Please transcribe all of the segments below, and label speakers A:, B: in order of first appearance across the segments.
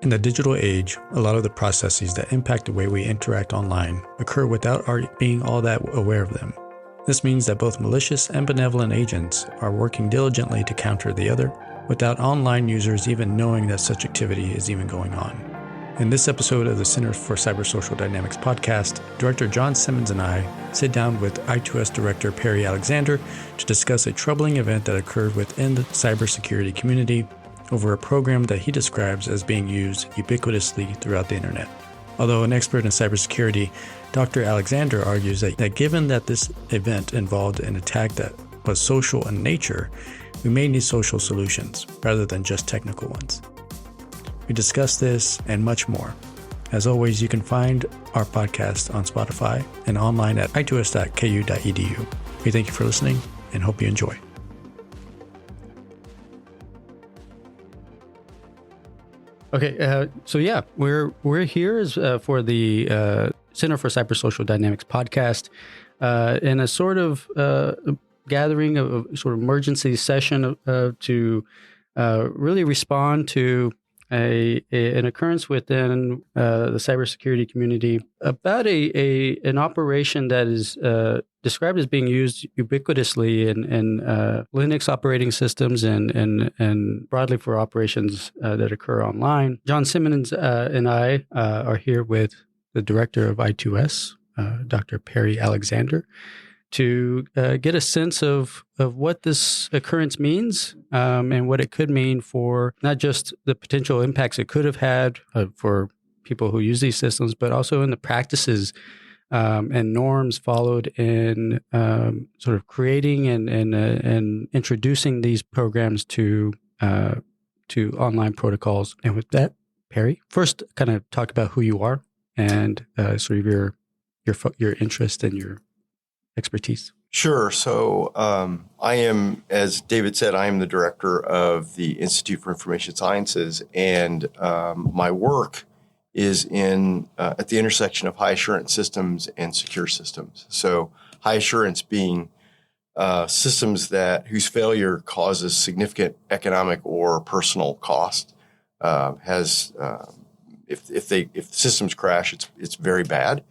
A: In the digital age, a lot of the processes that impact the way we interact online occur without our being all that aware of them. This means that both malicious and benevolent agents are working diligently to counter the other, without online users even knowing that such activity is even going on. In this episode of the Center for Cybersocial Dynamics podcast, Director John Simmons and I sit down with I2S Director Perry Alexander to discuss a troubling event that occurred within the cybersecurity community over a program that he describes as being used ubiquitously throughout the internet. Although an expert in cybersecurity, Dr. Alexander argues that given that this event involved an attack that was social in nature, we may need social solutions rather than just technical ones. We discuss this and much more. As always, you can find our podcast on Spotify and online at i2s.ku.edu. We thank you for listening and hope you enjoy. Okay, we're here for the Center for Cybersocial Dynamics podcast in a sort of gathering of sort of emergency session to really respond to an occurrence within the cybersecurity community about an operation that is described as being used ubiquitously in Linux operating systems and broadly for operations that occur online. John Simmons and I are here with the director of I2S, Dr. Perry Alexander, to get a sense of what this occurrence means and what it could mean for not just the potential impacts it could have had for people who use these systems, but also in the practices and norms followed in sort of creating and introducing these programs to online protocols. And with that, Perry, first kind of talk about who you are and sort of your interest and your expertise.
B: Sure. So I am, as David said, I am the director of the Institute for Information Sciences, and my work is at the intersection of high assurance systems and secure systems. So high assurance being systems whose failure causes significant economic or personal cost. If systems crash, it's very bad.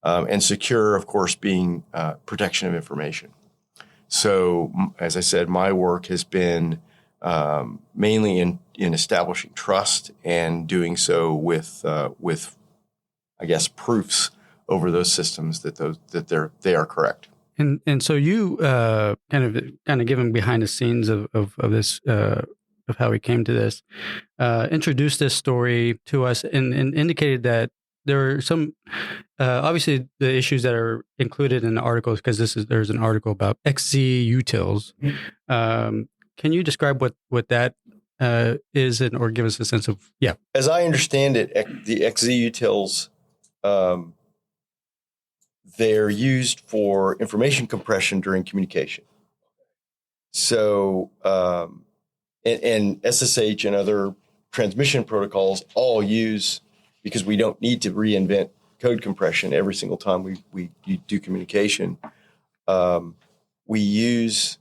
B: And secure, of course, being protection of information. So, as I said, my work has been mainly in establishing trust and doing so with I guess, proofs over those systems that they are correct.
A: And so you kind of given behind the scenes of this of how we came to this, introduced this story to us and indicated that there are some, obviously, the issues that are included in the articles, because there's an article about XZ utils. Can you describe what that is, or give us a sense of, yeah?
B: As I understand it, the XZ utils, they're used for information compression during communication. So, and SSH and other transmission protocols all use, because we don't need to reinvent code compression every single time we do communication. We use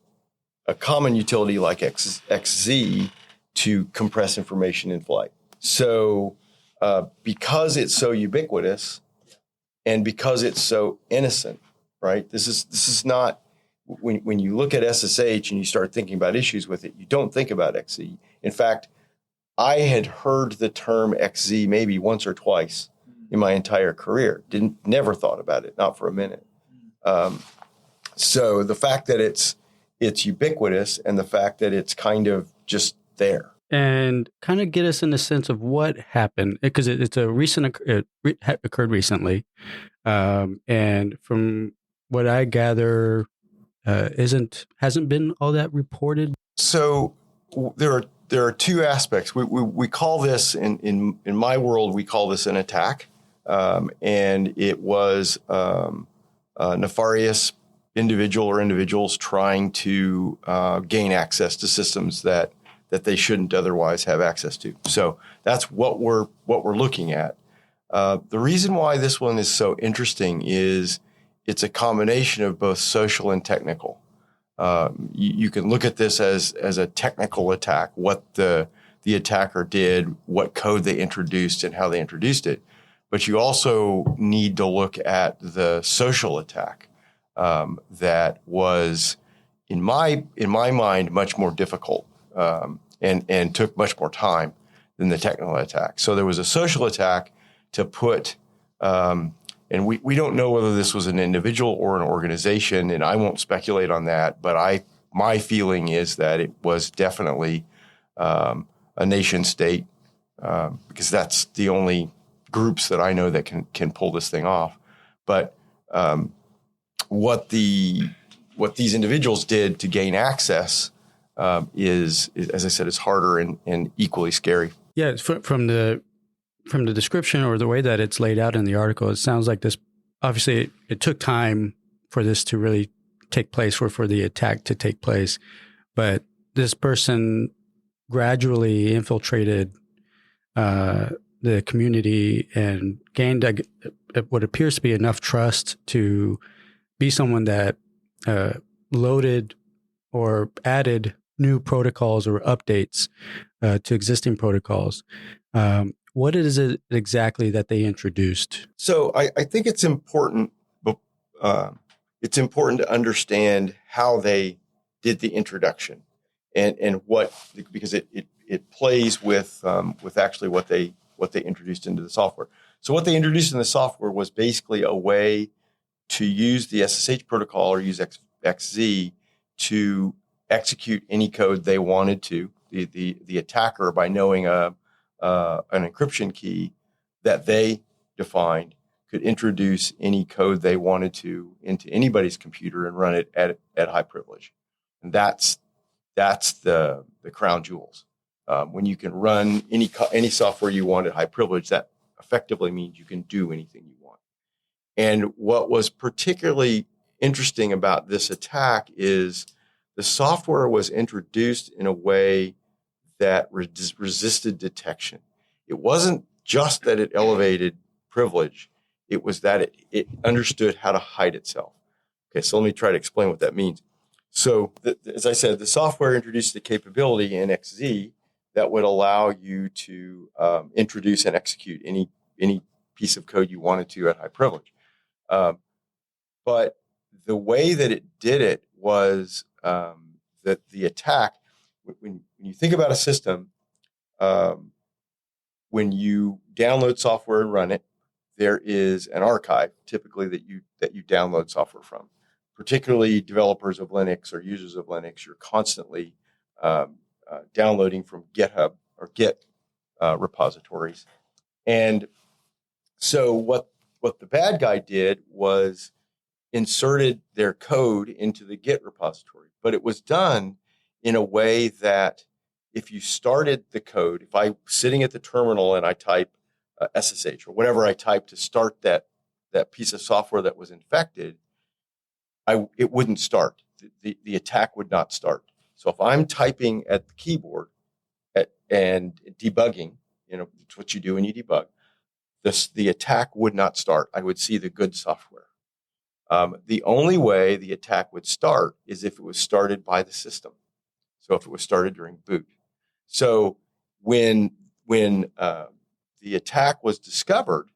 B: a common utility like XZ to compress information in flight. So because it's so ubiquitous and because it's so innocent, right? This is not, when you look at SSH and you start thinking about issues with it, you don't think about XZ. In fact, I had heard the term XZ maybe once or twice in my entire career. Never thought about it, not for a minute. So the fact that it's ubiquitous and the fact that it's kind of just there.
A: And kind of get us in the sense of what happened, because it's a recent occurred recently, and from what I gather, hasn't been all that reported.
B: So there are two aspects. We call this in my world, we call this an attack, and it was a nefarious individual or individuals trying to gain access to systems that they shouldn't otherwise have access to. So that's what we're looking at. The reason why this one is so interesting is it's a combination of both social and technical. You can look at this as a technical attack, what the the attacker did, what code they introduced, and how they introduced it. But you also need to look at the social attack that was, in my mind, much more difficult and took much more time than the technical attack. So there was a social attack to put, and we don't know whether this was an individual or an organization, and I won't speculate on that. But my feeling is that it was definitely a nation state because that's the only groups that I know that can pull this thing off. But what these individuals did to gain access is, as I said, is harder and equally scary.
A: Yeah, it's from the description or the way that it's laid out in the article, it sounds like this. Obviously, it took time for this to really take place, for the attack to take place, but this person gradually infiltrated the community and gained what appears to be enough trust to be someone that loaded or added new protocols or updates to existing protocols. What is it exactly that they introduced?
B: So I think it's important. It's important to understand how they did the introduction and what, because it plays with actually what they introduced into the software. So what they introduced in the software was basically a way to use the SSH protocol or use XZ to execute any code they wanted to. The attacker, by knowing an encryption key that they defined, could introduce any code they wanted to into anybody's computer and run it at high privilege. And that's the crown jewels. When you can run any software you want at high privilege, that effectively means you can do anything you want. And what was particularly interesting about this attack is the software was introduced in a way that resisted detection. It wasn't just that it elevated privilege, it was that it understood how to hide itself. Okay, so let me try to explain what that means. So, as I said, the software introduced the capability in XZ that would allow you to introduce and execute any piece of code you wanted to at high privilege. But the way that it did it was that the attack, when you think about a system, when you download software and run it, there is an archive typically that you download software from. Particularly developers of Linux or users of Linux, you're constantly downloading from GitHub or Git repositories. And so what the bad guy did was inserted their code into the Git repository, but it was done in a way that if you started the code, if I'm sitting at the terminal and I type SSH or whatever I type to start that piece of software that was infected, it wouldn't start. The attack would not start. So if I'm typing at the keyboard and debugging, it's what you do when you debug, the attack would not start. I would see the good software. The only way the attack would start is if it was started by the system. So if it was started during boot. So when the attack was discovered,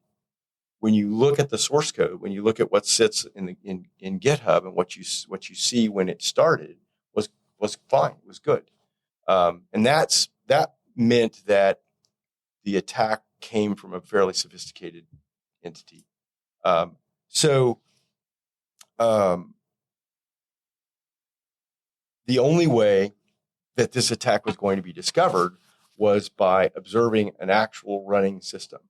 B: when you look at the source code, when you look at what sits in GitHub and what you see when it started was fine, was good, and that meant that the attack came from a fairly sophisticated entity. So the only way that this attack was going to be discovered was by observing an actual running system.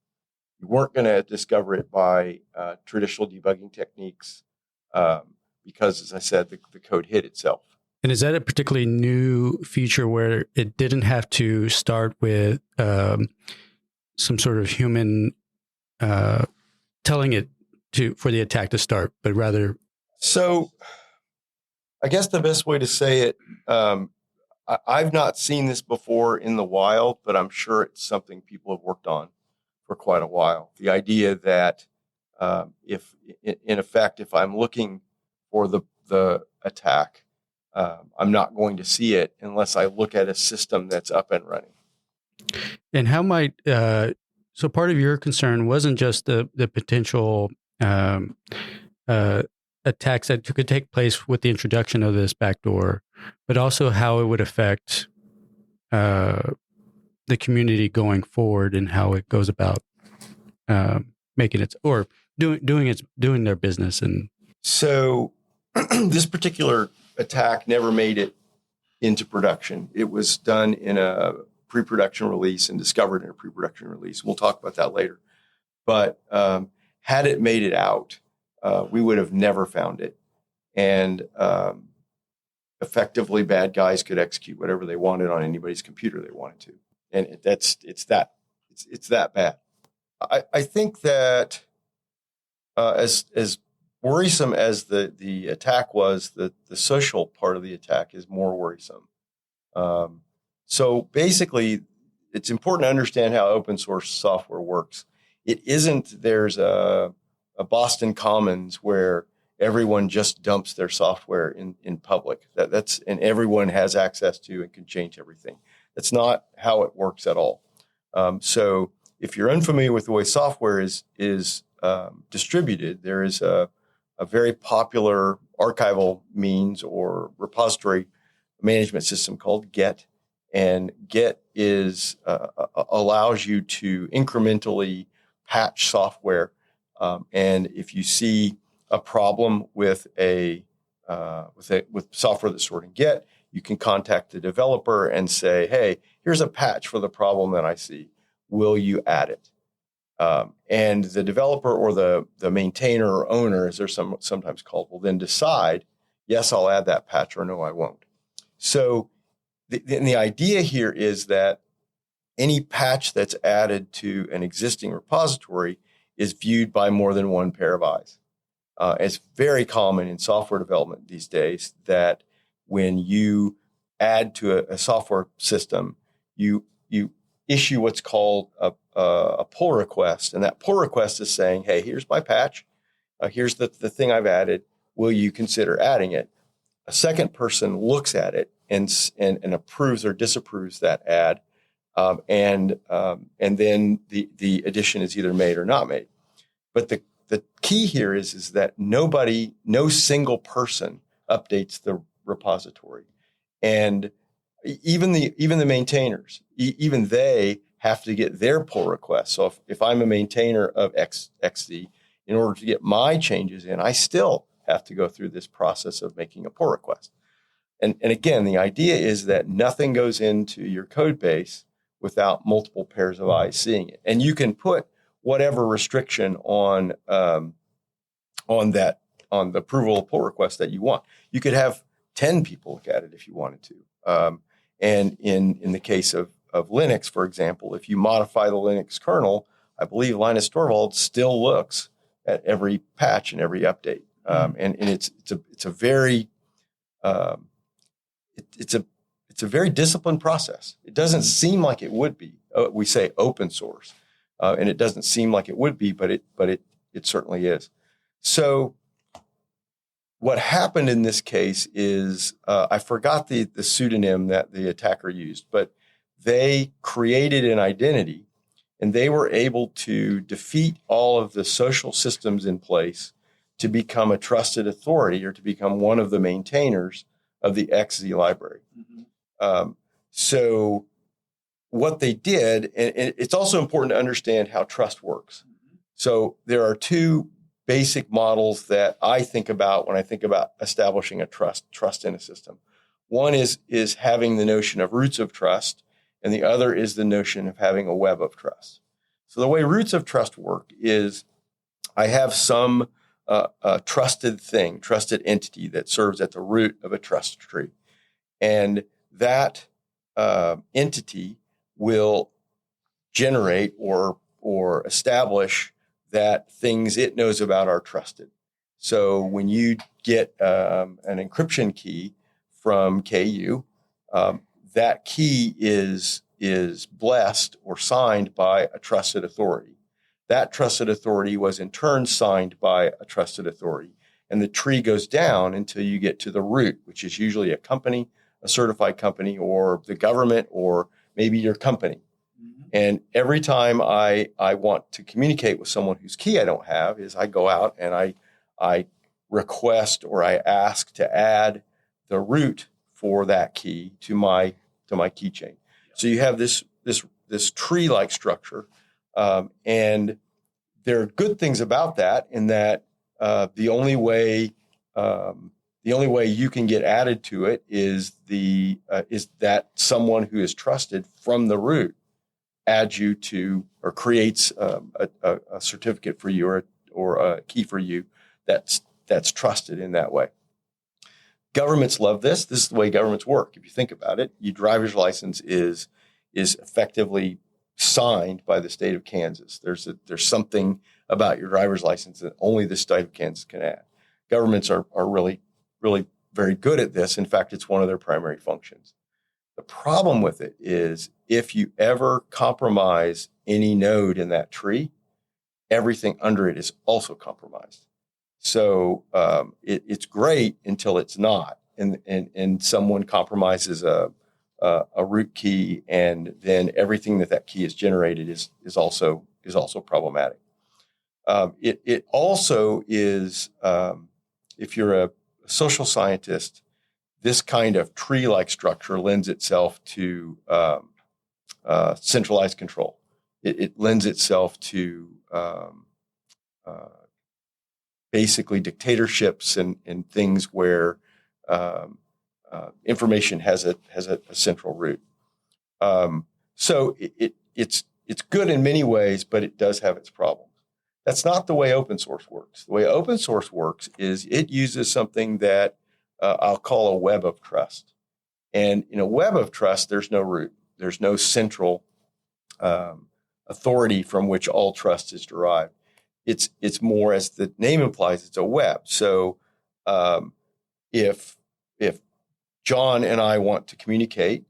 B: You weren't going to discover it by traditional debugging techniques because, as I said, the code hid itself.
A: And is that a particularly new feature where it didn't have to start with some sort of human telling it for the attack to start, but rather? So
B: I guess the best way to say it, I've not seen this before in the wild, but I'm sure it's something people have worked on for quite a while. The idea that if I'm looking for the attack, I'm not going to see it unless I look at a system that's up and running.
A: And how might so part of your concern wasn't just the potential um, attacks that could take place with the introduction of this backdoor, but also how it would affect uh, the community going forward and how it goes about making its or doing their business. And
B: so this particular attack never made it into production. It was done in a pre-production release and discovered in a pre-production release. We'll talk about that later. But had it made it out, we would have never found it. And effectively, bad guys could execute whatever they wanted on anybody's computer they wanted to. And it's that bad. I think that as worrisome as the attack was, the social part of the attack is more worrisome. So basically, it's important to understand how open source software works. It isn't there's a Boston Commons where everyone just dumps their software in public. That's and everyone has access to and can change everything. That's not how it works at all. So if you're unfamiliar with the way software is distributed, there is a very popular archival means or repository management system called Git, and Git is allows you to incrementally patch software. And if you see a problem with software that's stored in Git, you can contact the developer and say, "Hey, here's a patch for the problem that I see. Will you add it?" And the developer or the maintainer or owner, as they're sometimes called, will then decide, yes, I'll add that patch, or no, I won't. So the idea here is that any patch that's added to an existing repository is viewed by more than one pair of eyes. It's very common in software development these days that when you add to a software system, you issue what's called a pull request. And that pull request is saying, hey, here's my patch. Here's the thing I've added. Will you consider adding it? A second person looks at it and approves or disapproves that add. And then the addition is either made or not made. But the key here is that no single person updates the repository. And even the maintainers, even they have to get their pull request. So if I'm a maintainer of XZ, in order to get my changes in, I still have to go through this process of making a pull request. And again, the idea is that nothing goes into your code base without multiple pairs of eyes seeing it. And you can put whatever restriction on the approval pull request that you want. You could have 10 people look at it if you wanted to. And in the case of Linux, for example, if you modify the Linux kernel, I believe Linus Torvalds still looks at every patch and every update. And it's a very disciplined process. It doesn't seem like it would be. We say open source, and it doesn't seem like it would be, but it certainly is. So what happened in this case is I forgot the pseudonym that the attacker used, but they created an identity, and they were able to defeat all of the social systems in place to become a trusted authority or to become one of the maintainers of the XZ library. Mm-hmm. So what they did, and it's also important to understand how trust works. Mm-hmm. So there are two basic models that I think about when I think about establishing a trust in a system. One is having the notion of roots of trust, and the other is the notion of having a web of trust. So the way roots of trust work is I have some trusted entity that serves at the root of a trust tree. And that entity will generate or establish that things it knows about are trusted. So when you get an encryption key from KU, that key is blessed or signed by a trusted authority. That trusted authority was in turn signed by a trusted authority. And the tree goes down until you get to the root, which is usually a company, a certified company, or the government, or maybe your company. And every time I want to communicate with someone whose key I don't have, is I go out and I request or I ask to add the root for that key to my keychain. So you have this tree-like structure, and there are good things about that in that the only way you can get added to it is that someone who is trusted from the root adds you to or creates a certificate for you or a key for you that's trusted in that way. Governments love this. This is the way governments work. If you think about it, your driver's license is effectively signed by the state of Kansas. There's something about your driver's license that only the state of Kansas can add. Governments are really, really very good at this. In fact, it's one of their primary functions. The problem with it is if you ever compromise any node in that tree, everything under it is also compromised. So it's great until it's not, and someone compromises a root key, and then everything that key has generated is also problematic. It also is, if you're a social scientist, this kind of tree-like structure lends itself to centralized control. It lends itself to basically dictatorships and things where information has a central root. So it's good in many ways, but it does have its problems. That's not the way open source works. The way open source works is it uses something that I'll call a web of trust. And in a web of trust, there's no root. There's no central authority from which all trust is derived. It's more, as the name implies, it's a web. So if John and I want to communicate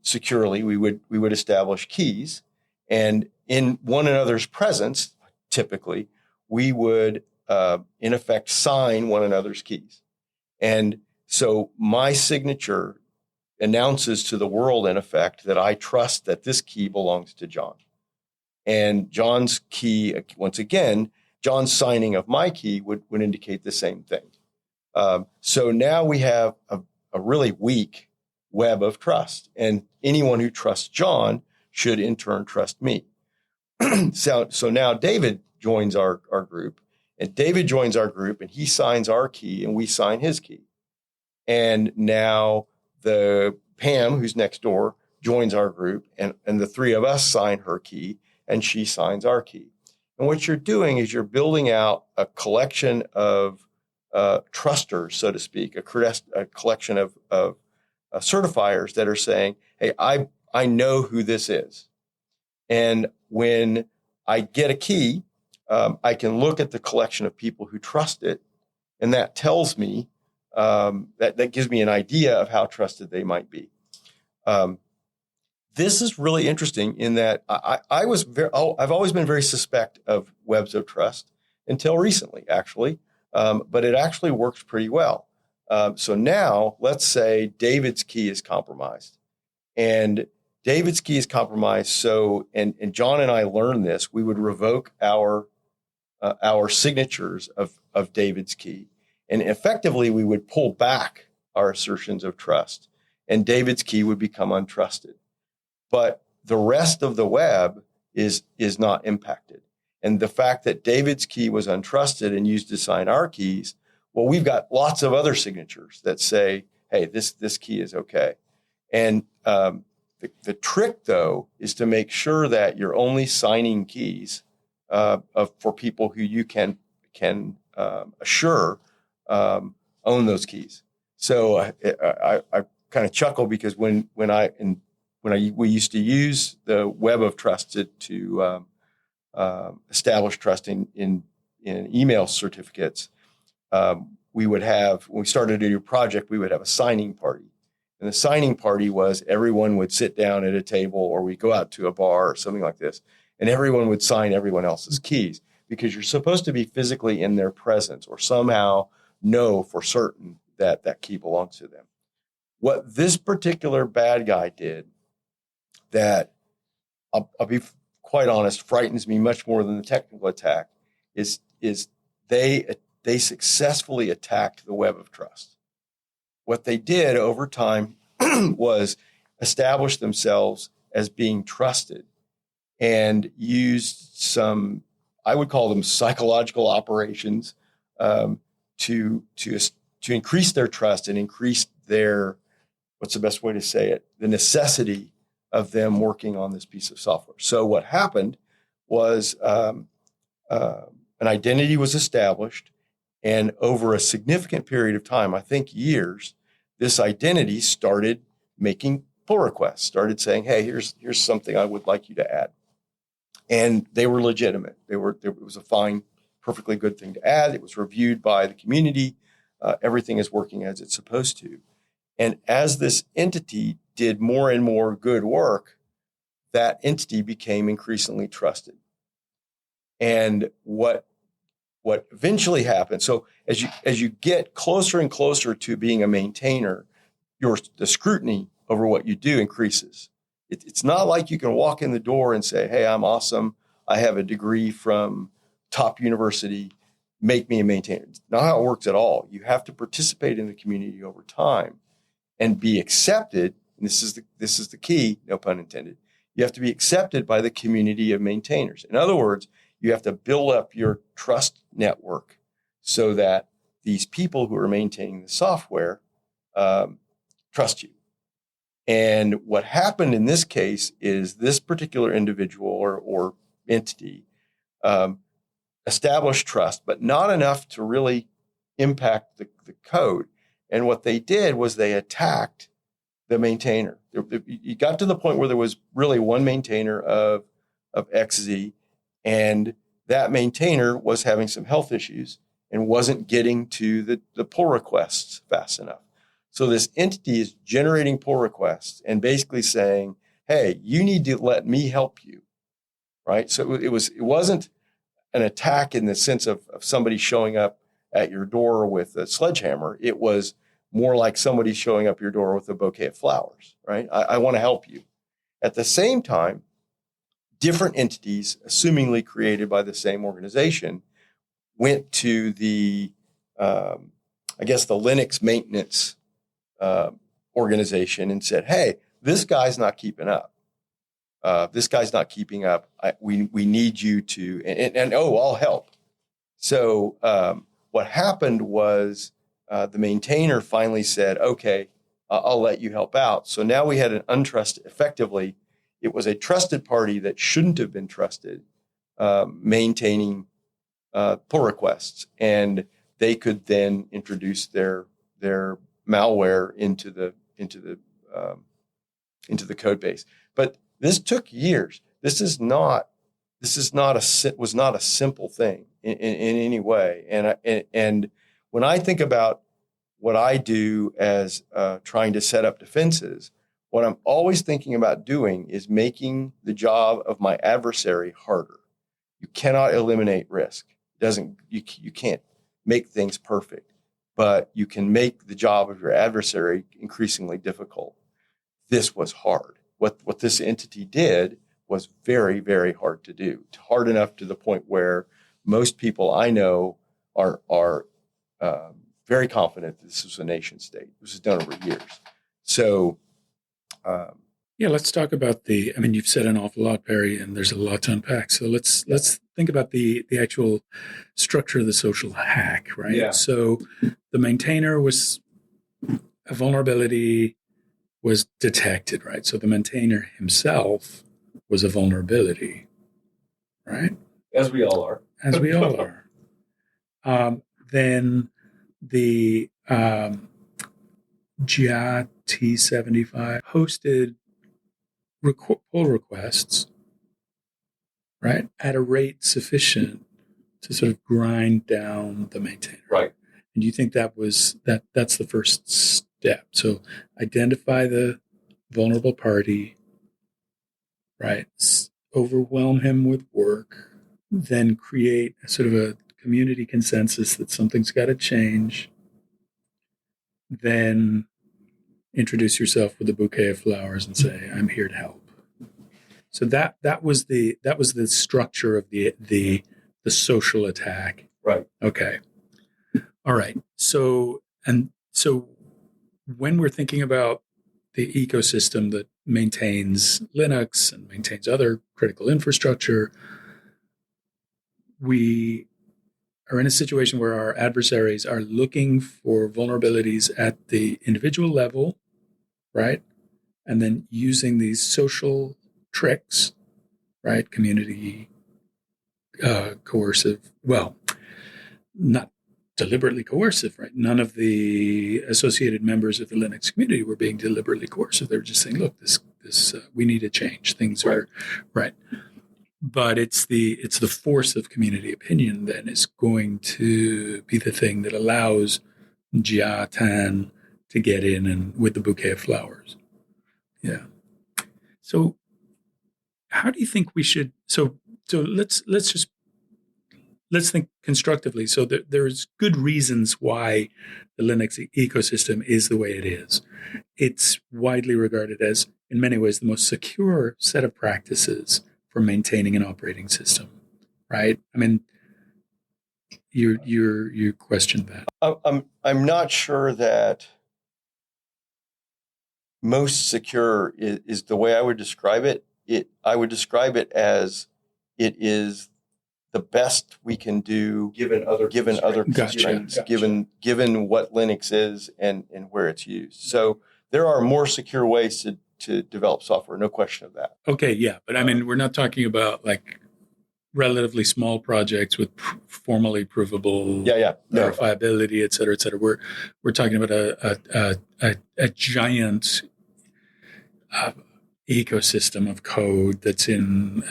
B: securely, we would establish keys, and in one another's presence, typically, we would in effect sign one another's keys. And so my signature announces to the world, in effect, that I trust that this key belongs to John. And John's key, once again, John's signing of my key would indicate the same thing. So now we have a really weak web of trust, and anyone who trusts John should in turn trust me. So now David joins our group, and David joins our group, and he signs our key, and we sign his key. And now the Pam, who's next door, joins our group, and the three of us sign her key, and she signs our key. And what you're doing is you're building out a collection of trusters, so to speak, a collection of certifiers that are saying, hey, I know who this is. And when I get a key, I can look at the collection of people who trust it, and that tells me, that gives me an idea of how trusted they might be. This is really interesting in that I've always been very suspect of webs of trust until recently, actually, but it actually works pretty well. So now let's say David's key is compromised, and David's key is compromised. So, and John and I learned this, we would revoke our signatures of David's key, and effectively we would pull back our assertions of trust, and David's key would become untrusted. But the rest of the web is not impacted. And the fact that David's key was untrusted and used to sign our keys, well, we've got lots of other signatures that say, hey, this key is okay. And the trick, though, is to make sure that you're only signing keys for people who you can assure own those keys. So I kind of chuckle because when we used to use the web of trust to establish trust in email certificates, we would have, when we started a new project, we would have a signing party. And the signing party was everyone would sit down at a table, or we go out to a bar or something like this, and everyone would sign everyone else's keys, because you're supposed to be physically in their presence or somehow know for certain that that key belongs to them. What this particular bad guy did that I'll be quite honest, frightens me much more than the technical attack is they successfully attacked the web of trust. What they did over time was establish themselves as being trusted and used some, I would call them psychological operations, to increase their trust and increase their, what's the best way to say it, the necessity of them working on this piece of software. So what happened was an identity was established, and over a significant period of time, I think years, this identity started making pull requests, started saying, hey, here's something I would like you to add. And they were legitimate. It was a fine, perfectly good thing to add. It was reviewed by the community. Everything is working as it's supposed to. And as this entity did more and more good work, that entity became increasingly trusted. And what eventually happened, so as you get closer and closer to being a maintainer, the scrutiny over what you do increases. It's not like you can walk in the door and say, hey, I'm awesome. I have a degree from top university. Make me a maintainer. It's not how it works at all. You have to participate in the community over time and be accepted. And this is the key, no pun intended. You have to be accepted by the community of maintainers. In other words, you have to build up your trust network so that these people who are maintaining the software trust you. And what happened in this case is this particular individual or entity established trust, but not enough to really impact the code. And what they did was they attacked the maintainer. You got to the point where there was really one maintainer of XZ, and that maintainer was having some health issues and wasn't getting to the pull requests fast enough. So this entity is generating pull requests and basically saying, hey, you need to let me help you, right? So it wasn't an attack in the sense of somebody showing up at your door with a sledgehammer. It was more like somebody showing up your door with a bouquet of flowers, right? I want to help you. At the same time, different entities, assumingly created by the same organization, went to the Linux maintenance organization and said, hey, this guy's not keeping up. This guy's not keeping up. We need you to, and I'll help. So what happened was the maintainer finally said, okay, I'll let you help out. So now we had an untrusted, effectively, it was a trusted party that shouldn't have been trusted, maintaining pull requests, and they could then introduce their malware into the code base. But this took years. This was not a simple thing in any way. And when I think about what I do as trying to set up defenses, what I'm always thinking about doing is making the job of my adversary harder. You cannot eliminate risk. You can't make things perfect, but you can make the job of your adversary increasingly difficult. This was hard. What this entity did was very, very hard to do. Hard enough to the point where most people I know are very confident that this was a nation state. This was done over years. So,
C: let's talk about you've said an awful lot, Barry, and there's a lot to unpack. So let's think about the actual structure of the social hack, right?
B: Yeah.
C: So the maintainer a vulnerability was detected, right? So the maintainer himself was a vulnerability, right?
B: as we all are.
C: As we all are. Then the GIT75 hosted pull requests, right, at a rate sufficient to sort of grind down the maintainer.
B: Right.
C: And do you think that's the first step? So identify the vulnerable party, right? Overwhelm him with work, then create sort of a community consensus that something's got to change. Then introduce yourself with a bouquet of flowers and say, I'm here to help. So that was the structure of the social attack.
B: Right.
C: Okay. All right. So when we're thinking about the ecosystem that maintains Linux and maintains other critical infrastructure, we are in a situation where our adversaries are looking for vulnerabilities at the individual level, right? And then using these social tricks, right? Community coercive, well, not deliberately coercive, right? None of the associated members of the Linux community were being deliberately coercive. They were just saying, look, this we need to change. Things are right. But it's the force of community opinion then is going to be the thing that allows Jia Tan to get in and with the bouquet of flowers. Yeah. So how do you think we should let's think constructively. So there's good reasons why the Linux ecosystem is the way it is. It's widely regarded as, in many ways, the most secure set of practices for maintaining an operating system, right? I mean, you questioned that.
B: I'm not sure that most secure is the way I would describe it. I would describe it as it is the best we can do given other constraints, given what Linux is and where it's used. So there are more secure ways to develop software, no question of that.
C: Okay, yeah, but I mean, we're not talking about like relatively small projects with formally provable verifiability, et cetera, et cetera. We're talking about a giant ecosystem of code that's in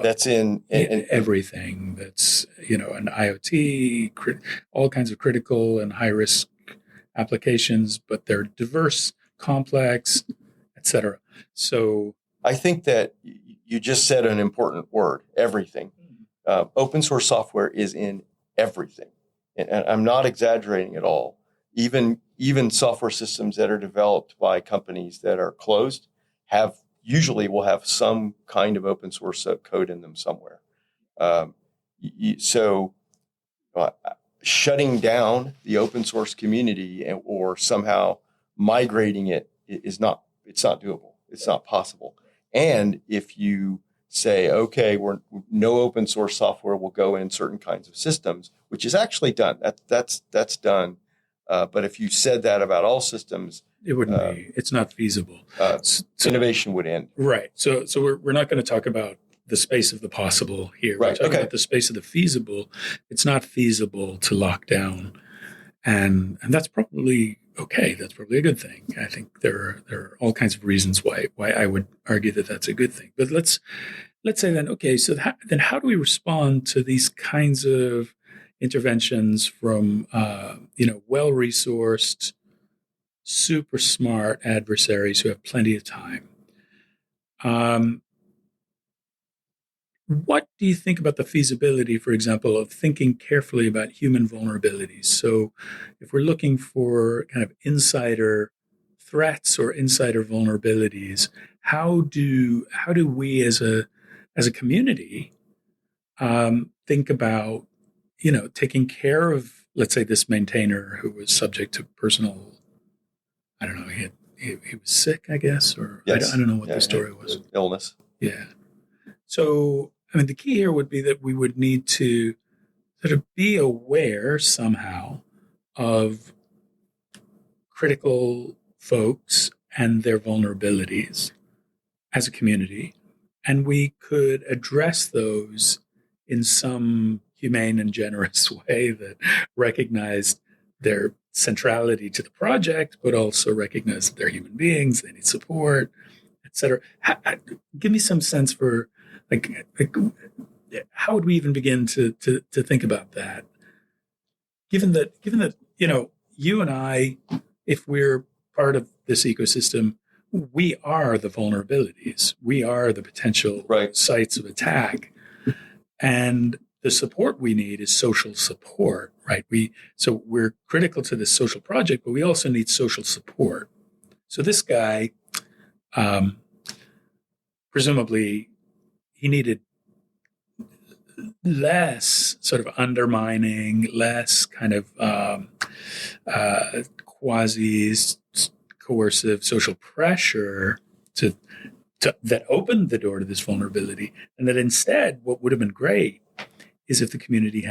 B: that's in
C: everything. That's an IoT, all kinds of critical and high risk applications, but they're diverse, complex, et cetera. So
B: I think that you just said an important word: everything. Open source software is in everything, and I'm not exaggerating at all. Even software systems that are developed by companies that are closed usually will have some kind of open source code in them somewhere. So shutting down the open source community or somehow migrating it's not doable. It's not possible. And if you say, okay, no open source software will go in certain kinds of systems, which is actually done. That's done. But if you said that about all systems,
C: it wouldn't be. It's not feasible.
B: So innovation would end.
C: Right. So we're not going to talk about the space of the possible here.
B: Right.
C: We're talking about the space of the feasible. It's not feasible to lock down, and that's probably okay. That's probably a good thing. I think there are all kinds of reasons why I would argue that that's a good thing. But let's say then, okay, so then how do we respond to these kinds of interventions from well-resourced, super smart adversaries who have plenty of time? What do you think about the feasibility, for example, of thinking carefully about human vulnerabilities? So if we're looking for kind of insider threats or insider vulnerabilities, how do we as a community think about taking care of, let's say, this maintainer who was subject to personal, I don't know, he was sick, I guess, or
B: yes.
C: I don't know what the story was.
B: Illness.
C: Yeah. So, I mean, the key here would be that we would need to sort of be aware somehow of critical folks and their vulnerabilities as a community. And we could address those in some humane and generous way that recognized their centrality to the project, but also recognize that they're human beings, they need support, et cetera. Give me some sense for like how would we even begin to think about that? Given that you and I, if we're part of this ecosystem, we are the vulnerabilities. We are the potential sites of attack. And the support we need is social support, right? So we're critical to this social project, but we also need social support. So this guy presumably he needed less sort of undermining, less kind of quasi coercive social pressure to that opened the door to this vulnerability, and that instead, what would have been great is if the community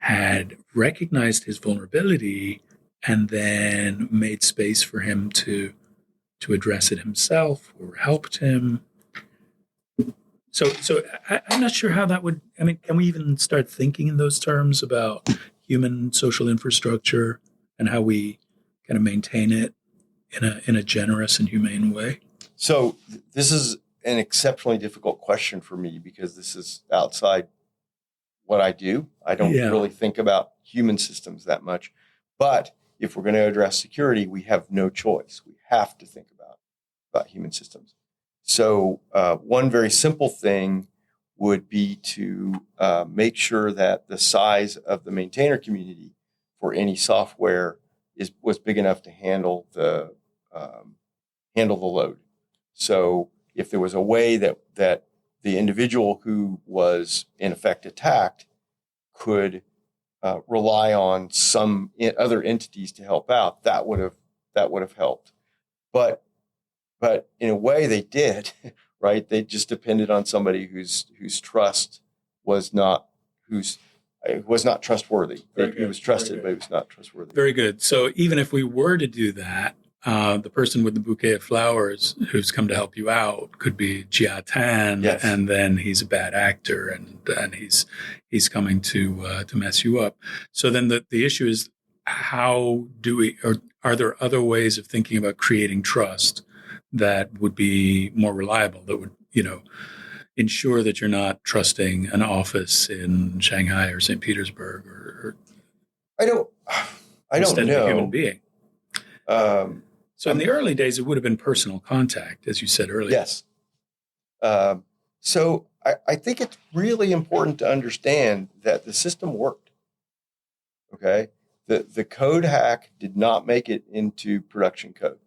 C: had recognized his vulnerability and then made space for him to address it himself or helped him. So I'm not sure how that would. I mean, can we even start thinking in those terms about human social infrastructure and how we kind of maintain it in a generous and humane way?
B: So this is an exceptionally difficult question for me because this is outside what I do. I don't really think about human systems that much. But if we're going to address security, we have no choice. We have to think about human systems. So one very simple thing would be to make sure that the size of the maintainer community for any software was big enough to handle the load. So if there was a way that the individual who was in effect attacked could rely on some other entities to help out, that would have helped. But in a way they did, right? They just depended on somebody whose trust was not trustworthy. He was trusted, but he was not trustworthy.
C: Very good. So even if we were to do that, the person with the bouquet of flowers who's come to help you out could be Jia Tan,
B: Yes.
C: And then he's a bad actor, and he's coming to mess you up. So then the issue is, how do we, or are there other ways of thinking about creating trust that would be more reliable, that would, ensure that you're not trusting an office in Shanghai or St. Petersburg or
B: I don't
C: instead
B: know.
C: of a human being? So in the early days, it would have been personal contact, as you said earlier.
B: Yes. So I think it's really important to understand that the system worked. Okay. The code hack did not make it into production code.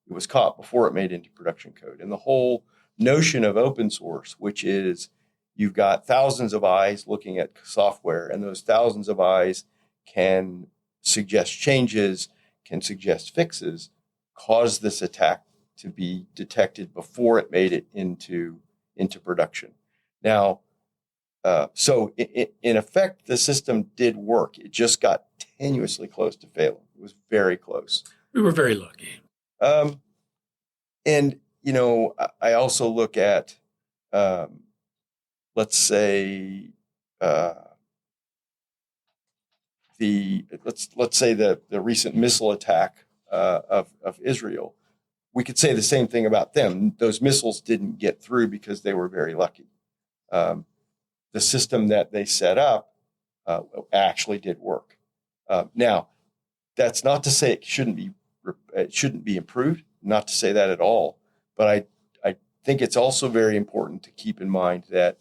B: It was caught before it made it into production code. And the whole notion of open source, which is you've got thousands of eyes looking at software, and those thousands of eyes can suggest changes, can suggest fixes, caused this attack to be detected before it made it into production. Now, so in effect, the system did work. It just got tenuously close to failing. It was very close.
C: We were very lucky.
B: And, I also look at, let's say, let's say the recent missile attack of Israel. We could say the same thing about them. Those missiles didn't get through because they were very lucky. The system that they set up actually did work. Now, that's not to say it shouldn't be improved. Not to say that at all. But I think it's also very important to keep in mind that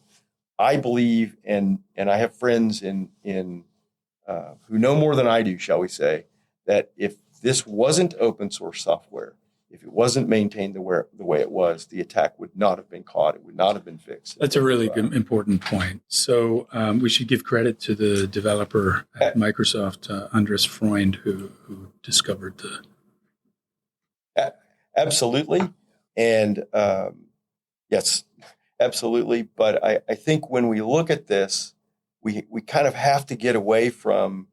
B: I believe, and I have friends in who know more than I do, shall we say, that if this wasn't open source software, if it wasn't maintained the way it was, the attack would not have been caught. It would not have been fixed.
C: That's a really good, important point. So we should give credit to the developer at Microsoft, Andres Freund, who discovered the...
B: Absolutely. And yes, absolutely. But I think when we look at this, we kind of have to get away from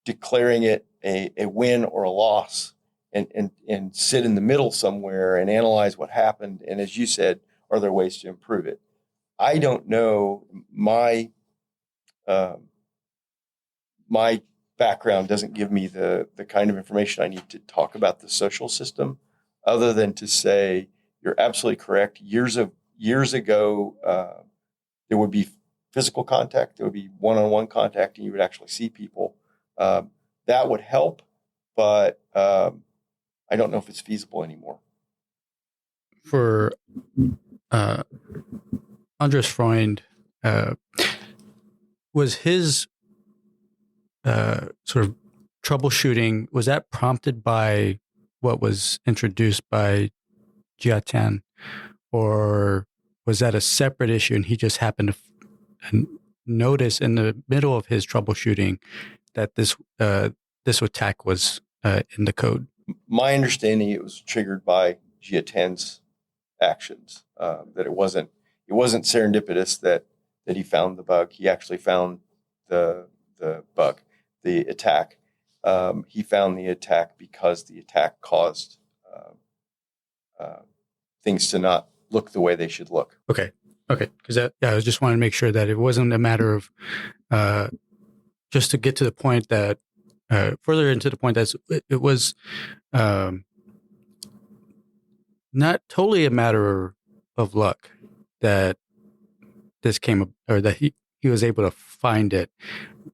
B: declaring it a win or a loss and sit in the middle somewhere and analyze what happened. And as you said, are there ways to improve it? I don't know. My background doesn't give me the kind of information I need to talk about the social system, other than to say you're absolutely correct. Years ago, there would be physical contact. There would be one-on-one contact, and you would actually see people. That would help, but I don't know if it's feasible anymore.
A: For Andres Freund, was his sort of troubleshooting, was that prompted by what was introduced by Jia Tan? or was that a separate issue and he just happened to notice in the middle of his troubleshooting that this attack was in the code?
B: My understanding, it was triggered by G10's actions. That it wasn't serendipitous that he found the bug. He actually found the bug, the attack. He found the attack because the attack caused things to not look the way they should look.
A: Okay. Because I just wanted to make sure that it wasn't a matter of just to get to the point that further into the point that it was not totally a matter of luck that this came up, or that he was able to find it,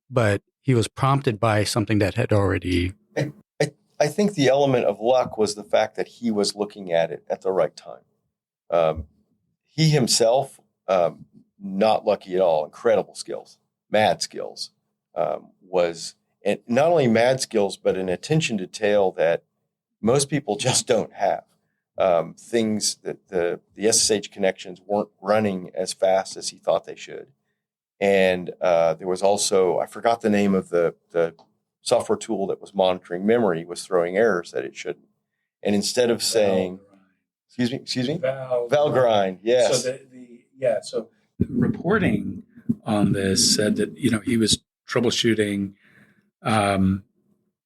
A: but he was prompted by something that had already.
B: I think the element of luck was the fact that he was looking at it at the right time. He himself, not lucky at all, incredible skills, mad skills, and not only mad skills, but an attention to detail that most people just don't have. Things that the SSH connections weren't running as fast as he thought they should. And there was also, I forgot the name of the software tool that was monitoring memory, was throwing errors that it shouldn't. And instead of saying, excuse me, Valgrind, yes.
C: So so reporting on this said that he was troubleshooting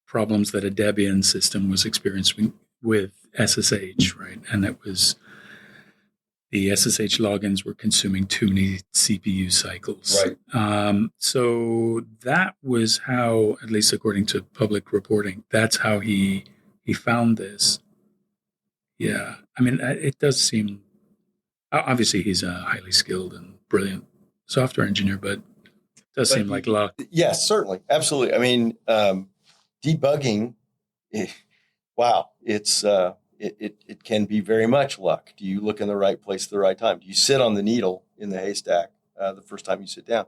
C: problems that a Debian system was experiencing with SSH, right? And that was the SSH logins were consuming too many CPU cycles.
B: Right.
C: So that was how, at least according to public reporting, that's how he found this. Yeah. I mean, it does seem, obviously he's a highly skilled and brilliant software engineer, but it does seem like luck.
B: Yes, certainly. Absolutely. I mean, debugging, wow, it can be very much luck. Do you look in the right place at the right time? Do you sit on the needle in the haystack the first time you sit down?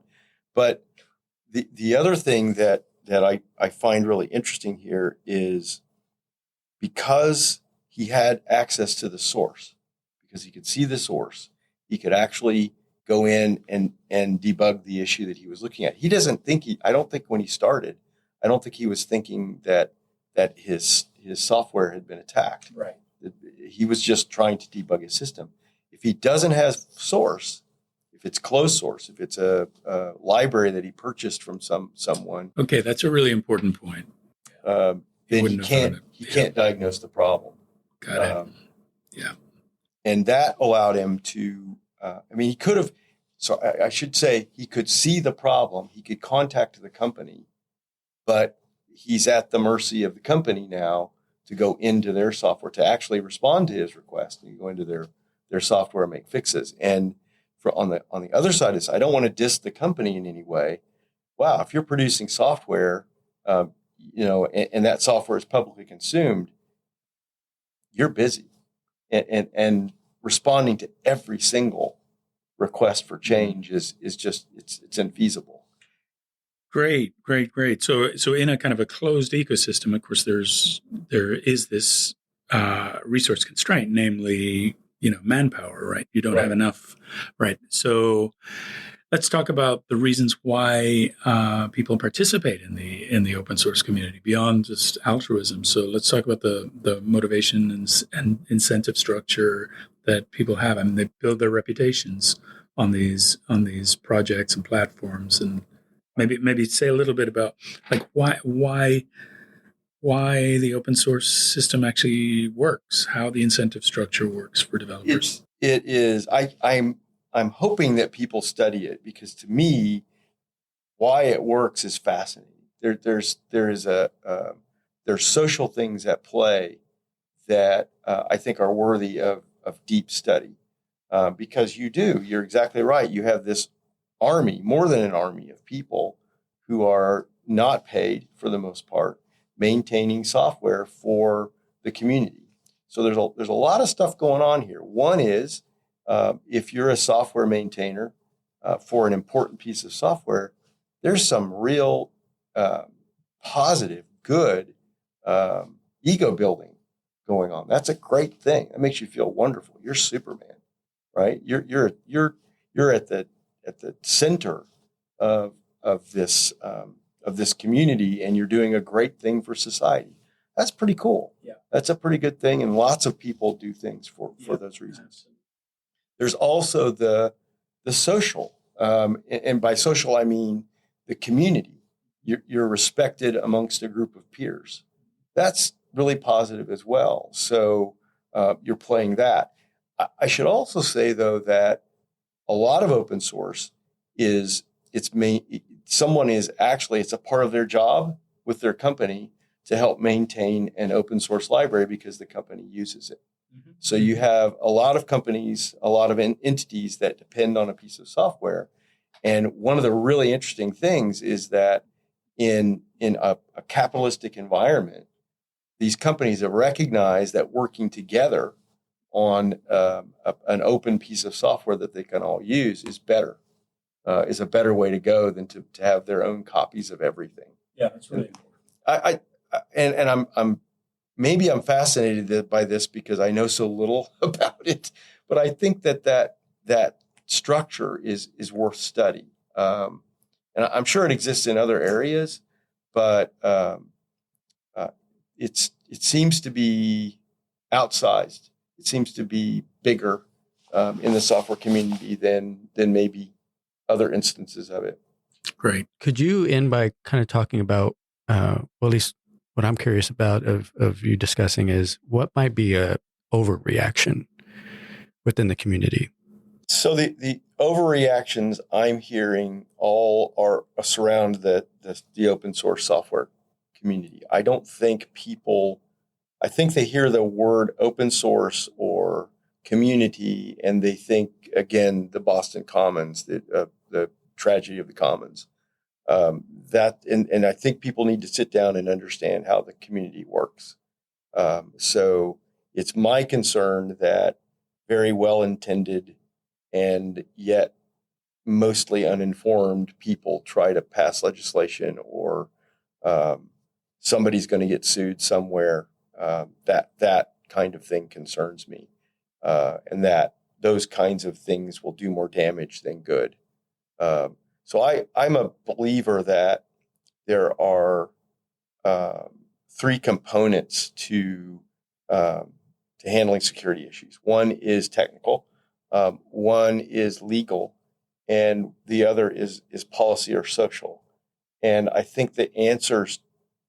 B: But the other thing that I find really interesting here is because he had access to the source, because he could see the source, he could actually go in and debug the issue that he was looking at. He doesn't think I don't think when he started, I don't think he was thinking that his software had been attacked.
C: Right.
B: He was just trying to debug his system. If he doesn't have source, if it's closed source, if it's a library that he purchased from someone.
C: Okay, that's a really important point.
B: Then he can't diagnose the problem.
C: Got it. Yeah.
B: And that allowed him to, he could have, so I should say he could see the problem. He could contact the company, but he's at the mercy of the company now to go into their software, to actually respond to his request and go into their software and make fixes. And on the other side of this, I don't want to diss the company in any way. Wow, if you're producing software, and that software is publicly consumed, you're busy. And responding to every single request for change is just it's infeasible.
C: Great. So in a kind of a closed ecosystem, of course, there is this resource constraint, namely, manpower, right? You don't have enough, right? So let's talk about the reasons why people participate in the open source community beyond just altruism. So let's talk about the motivation and incentive structure that people have. I mean, they build their reputations on these projects and platforms, and maybe say a little bit about like why the open source system actually works, how the incentive structure works for developers.
B: It is. I'm hoping that people study it, because to me, why it works is fascinating. There's social things at play that I think are worthy of deep study, because you're exactly right. You have this army, more than an army of people who are not paid for the most part, maintaining software for the community. So there's a lot of stuff going on here. One is, if you're a software maintainer for an important piece of software, there's some real positive, good ego building going on. That's a great thing. That makes you feel wonderful. You're Superman, right? You're at the center of this community, and you're doing a great thing for society. That's pretty cool.
C: Yeah.
B: That's a pretty good thing, and lots of people do things for those reasons.
C: Absolutely.
B: There's also the social, and by social I mean the community. You're respected amongst a group of peers. That's really positive as well. So you're playing that. I should also say, though, that a lot of open source it's a part of their job with their company to help maintain an open source library because the company uses it.
C: Mm-hmm.
B: So you have a lot of companies, a lot of entities that depend on a piece of software. And one of the really interesting things is that in a capitalistic environment, these companies have recognized that working together on an open piece of software that they can all use is a better way to go than to have their own copies of everything.
C: Yeah, that's really important.
B: I'm fascinated by this because I know so little about it, but I think that structure is worth study. And I'm sure it exists in other areas, but it seems to be outsized. It seems to be bigger in the software community than maybe other instances of it.
A: Great. Could you end by kind of talking about, well, at least what I'm curious about of you discussing is what might be a overreaction within the community?
B: So the overreactions I'm hearing all are surround the open source software community. I don't think I think they hear the word open source or community and they think, again, the Boston Commons, the tragedy of the commons. And I think people need to sit down and understand how the community works. So it's my concern that very well-intended and yet mostly uninformed people try to pass legislation or somebody's going to get sued somewhere. That kind of thing concerns me, and that those kinds of things will do more damage than good. So I'm a believer that there are three components to handling security issues. One is technical, one is legal, and the other is policy or social. And I think the answers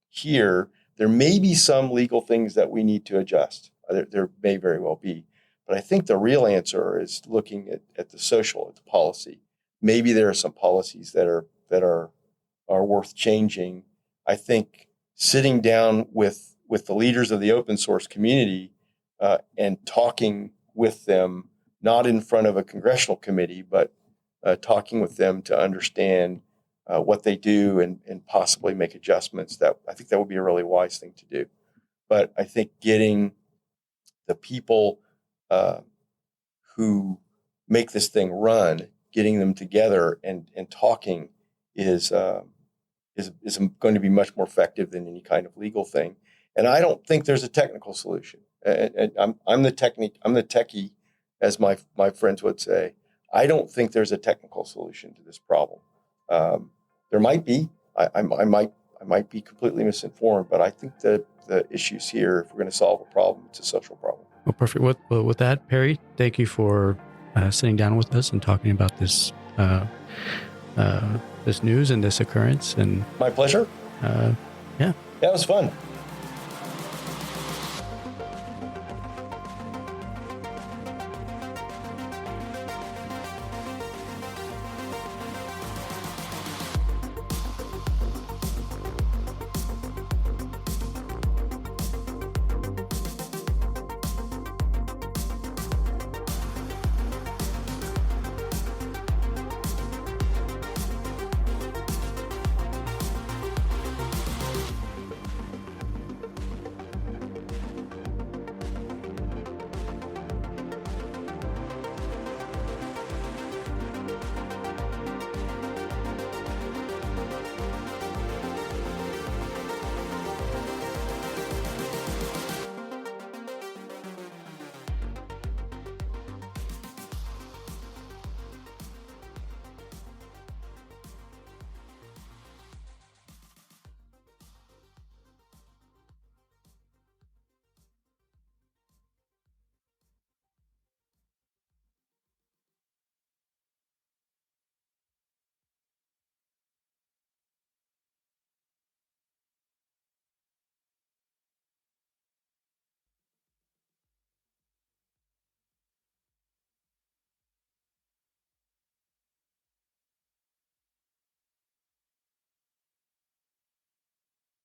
B: here, there may be some legal things that we need to adjust. There may very well be. But I think the real answer is looking at the social, at the policy. Maybe there are some policies that are worth changing. I think sitting down with the leaders of the open source community and talking with them, not in front of a congressional committee, but talking with them to understand what they do and possibly make adjustments. That I think that would be a really wise thing to do. But I think getting the people who make this thing run, getting them together and talking is going to be much more effective than any kind of legal thing. And I don't think there's a technical solution. And I'm the techie, as my friends would say. I don't think there's a technical solution to this problem. There might be. I might be completely misinformed, but I think that the issues here, if we're going to solve a problem, it's a social problem.
A: Well, perfect. With that, Perry, thank you for sitting down with us and talking about this this news and this occurrence. And
B: my pleasure.
A: Yeah,
B: it was fun.